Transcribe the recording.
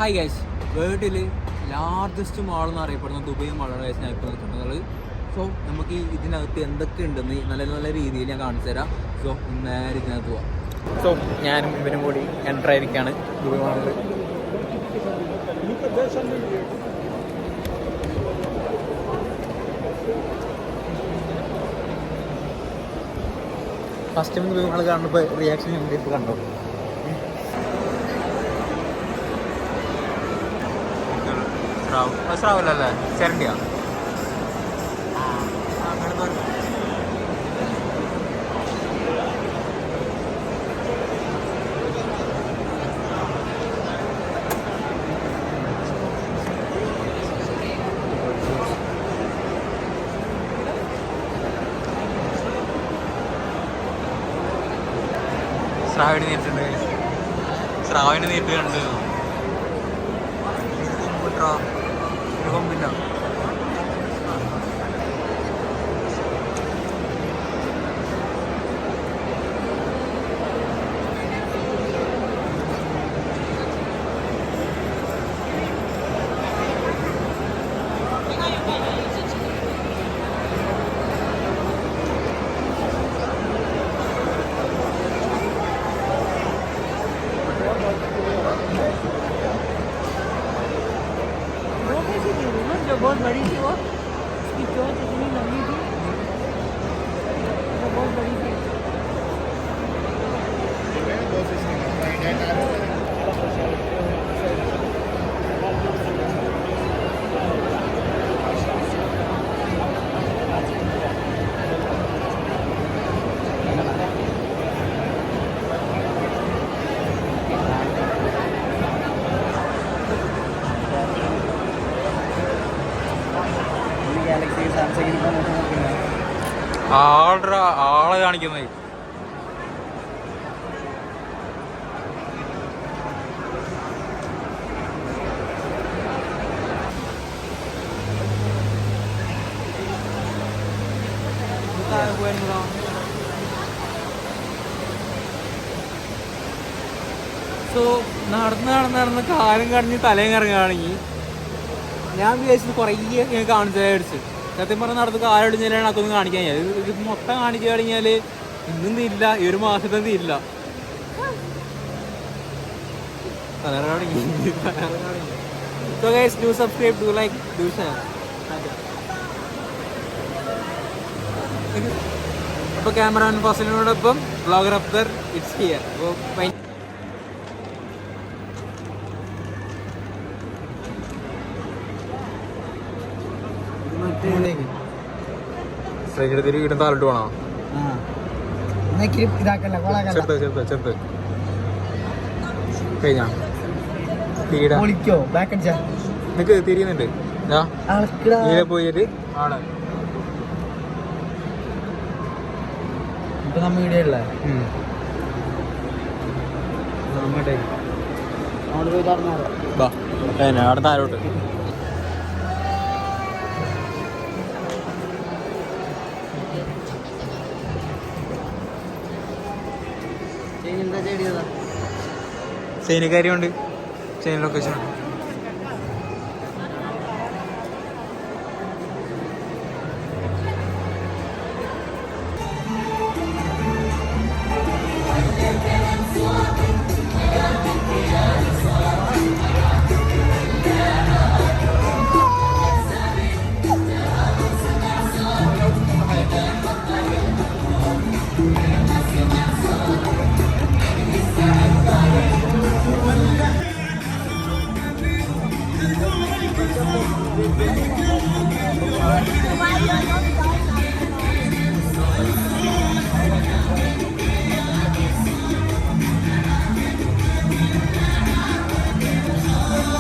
Hi guys, വേൾഡിൽ largest mall എന്ന് അറിയപ്പെടുന്ന ദുബൈ മാളാണ് ഗൈസ് ഞാൻ ഇപ്പോൾ നിൽക്കുന്നത്. സോ നമുക്ക് ഇതിനകത്ത് എന്തൊക്കെ ഉണ്ടെന്ന് നല്ല നല്ല രീതിയിൽ ഞാൻ കാണിച്ചു തരാം. സോ നേരെ ഇതിനകത്ത് പോവാം. സോ ഞാനും ഇവനും കൂടി എൻ്റർ ആയിരിക്കുകയാണ് ദുബൈ മാളിൽ. ഫസ്റ്റ് ടൈം ദുബൈ മാൾ കാണുമ്പോൾ റിയാക്ഷൻ ഞാൻ ഇപ്പോൾ കണ്ടോ. സ്രാവല്ലേ ചെരണ്ടിയാ സ്രാവിന് നേരിട്ടുണ്ട്. സ്രാവിന് നേരിട്ട് കണ്ട് ഒരു കൊമ്പില്ല. बहुत बड़ी थी वो, उसकी चोट इतनी लंबी थी, वो बहुत बड़ी थी. ആളെ കാണിക്കുന്നത് സോ നടന്ന് കാലും കടഞ്ഞ് തലയും കറങ്ങുകയാണെങ്കിൽ ഞാൻ വിചാരിച്ചത് കുറേ കാണിച്ചു മേടിച്ച്. സത്യം പറഞ്ഞാൽ നടന്ന് കാലൊടിഞ്ഞാലാണ് അതൊന്നും കാണിക്കാൻ കഴിഞ്ഞാൽ. ഇത് മൊത്തം കാണിച്ചു കഴിഞ്ഞാൽ ഇന്നും തീരില്ല, ഈ ഒരു മാസത്തും തീരില്ല. So guys, do subscribe, do like, do share. അപ്പോൾ cameraman ഫസലിനോടൊപ്പം blogger Afthar it's here. അപ്പോൾ വീടും താലോട്ട് പോണോ? ചെറുത്ത് കഴിഞ്ഞാ നിനക്ക് തിരിയുന്നുണ്ട്. പോയിട്ട് ഇപ്പൊ നമ്മ ഇവിടെ ഉള്ള അവിടെ താരോട്ട് ചൈനക്കാരിയുണ്ട്. ചൈന ലൊക്കേഷൻ ഉണ്ട്. Why